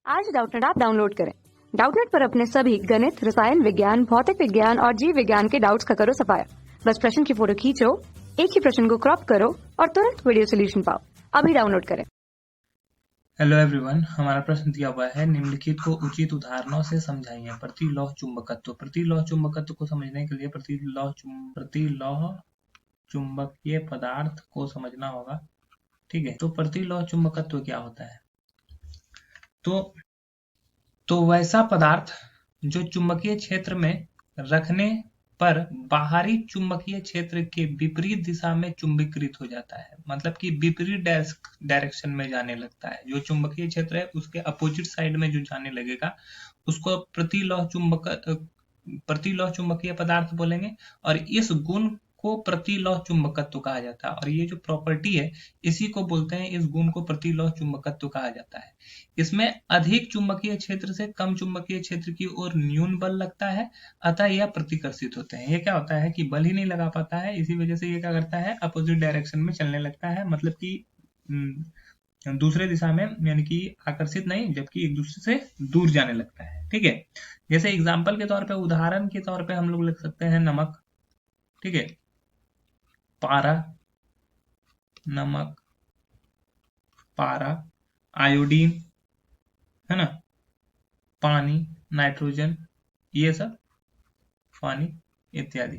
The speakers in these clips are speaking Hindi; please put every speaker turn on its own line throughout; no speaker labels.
आज डाउटनेट ऐप डाउनलोड करें। डाउटनेट पर अपने सभी गणित, रसायन विज्ञान, भौतिक विज्ञान और जीव विज्ञान के डाउट्स का करो सफाया। बस प्रश्न की फोटो खींचो, एक ही प्रश्न को क्रॉप करो और तुरंत वीडियो सोल्यूशन पाओ। अभी डाउनलोड करें।
हेलो एवरीवन, हमारा प्रश्न दिया हुआ है, निम्नलिखित को उचित उदाहरणों से समझाइए। प्रतिलोह चुंबकत्व। प्रतिलोह चुंबकत्व को समझने के लिए प्रतिलोह चुंबकीय पदार्थ को समझना होगा। ठीक है, तो प्रतिलोह चुंबकत्व क्या होता है? तो वैसा पदार्थ जो चुंबकीय क्षेत्र में रखने पर बाहरी चुंबकीय क्षेत्र के विपरीत दिशा में चुंबकीकृत हो जाता है, मतलब कि विपरीत डायरेक्शन में जाने लगता है। जो चुंबकीय क्षेत्र है उसके अपोजिट साइड में जो जाने लगेगा उसको प्रतिलोह चुंबकीय पदार्थ बोलेंगे। और इस गुण को प्रतिलोह चुंबकत्व कहा जाता है। और ये जो प्रॉपर्टी है इसी को बोलते हैं, इस गुण को प्रतिलोह चुंबकत्व कहा जाता है। इसमें अधिक चुंबकीय क्षेत्र से कम चुंबकीय क्षेत्र की ओर न्यून बल लगता है, अतः यह प्रतिकर्षित होते हैं। ये क्या होता है कि बल ही नहीं लगा पाता है, इसी वजह से ये क्या करता है, अपोजिट डायरेक्शन में चलने लगता है, मतलब कि दूसरे दिशा में, यानी कि आकर्षित नहीं, जबकि एक दूसरे से दूर जाने लगता है। ठीक है, जैसे एग्जाम्पल के तौर पे, उदाहरण के तौर पे हम लोग लिख सकते हैं नमक। ठीक है, पारा, नमक, पारा, आयोडीन, है ना, पानी, नाइट्रोजन, ये सब, पानी इत्यादि।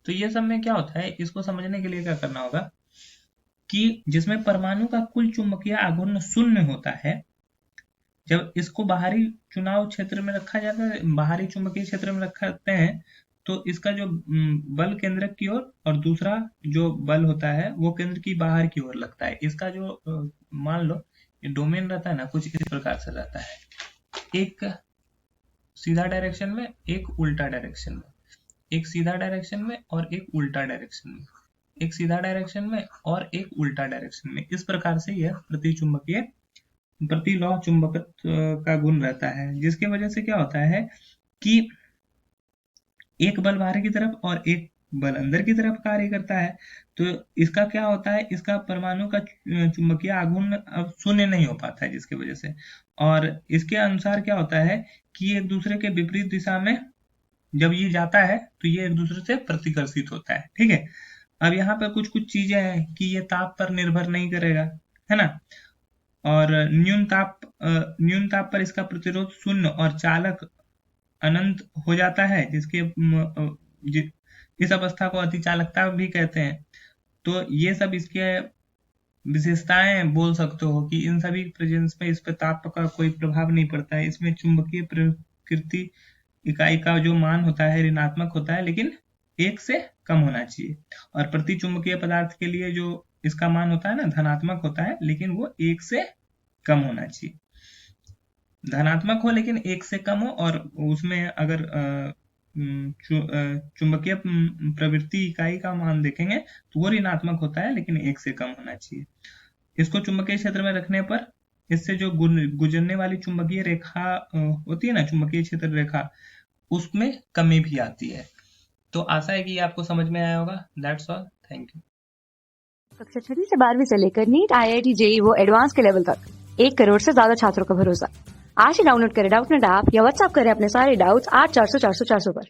तो ये सब में क्या होता है, इसको समझने के लिए क्या करना होगा कि जिसमें परमाणु का कुल चुंबकीय आघूर्ण शून्य होता है, जब इसको बाहरी चुनाव क्षेत्र में रखा जाता है, बाहरी चुंबकीय क्षेत्र में रखते हैं, तो इसका जो बल केंद्र की ओर और दूसरा जो बल होता है वो केंद्र की बाहर की ओर लगता है। इसका जो मान लो ये डोमेन रहता है ना, कुछ इस प्रकार से रहता है, एक सीधा डायरेक्शन में, एक उल्टा डायरेक्शन में, एक सीधा डायरेक्शन में और एक उल्टा डायरेक्शन में, एक सीधा डायरेक्शन में और एक उल्टा डायरेक्शन में। इस प्रकार से यह प्रतिलोह चुंबकत्व का गुण रहता है, जिसके वजह से क्या होता है कि एक बल बाहर की तरफ और एक बल अंदर की तरफ कार्य करता है। तो इसका क्या होता है, इसका परमाणु का चुंबकीय आघूर्ण अब शून्य नहीं हो पाता है, जिसकी वजह से, और इसके अनुसार क्या होता है कि एक दूसरे के विपरीत दिशा में जब ये जाता है तो ये एक दूसरे से प्रतिकर्षित होता है। ठीक है, अब यहाँ पर कुछ चीजें हैं कि ये ताप पर निर्भर नहीं करेगा, है ना, और न्यून ताप पर इसका प्रतिरोध शून्य और चालक अनंत हो जाता है, इस अवस्था को अतिचालकता भी कहते हैं। तो ये सब इसके विशेषताएं बोल सकते हो कि इन सभी प्रेजेंस में इस पर ताप का कोई प्रभाव नहीं पड़ता है। इसमें चुंबकीय प्रकृति इकाई का जो मान होता है ऋणात्मक होता है, लेकिन 1 से कम होना चाहिए। और प्रति चुंबकीय पदार्थ के लिए जो इसका मान होता है ना, धनात्मक होता है, लेकिन वो 1 से कम होना चाहिए। धनात्मक हो लेकिन 1 से कम हो, और उसमें अगर चुंबकीय प्रवृत्ति इकाई का मान देखेंगे तो वो ऋणात्मक होता है, लेकिन 1 से कम होना चाहिए। इसको चुंबकीय क्षेत्र में रखने पर इससे जो गुजरने वाली चुंबकीय रेखा होती है ना, चुंबकीय क्षेत्र रेखा, उसमें कमी भी आती है। तो आशा है कि आपको समझ में आया होगा। That's all, thank you.
कक्षा 6 से 12वीं से लेकर नीट, IIT, JEE वो एडवांस के लेवल तक 1 करोड़ से ज्यादा छात्रों का भरोसा। आज ही डाउनलोड करें डाउटनेट ऐप या व्हाट्सएप करें अपने सारे डाउट्स 8400 400 400 पर।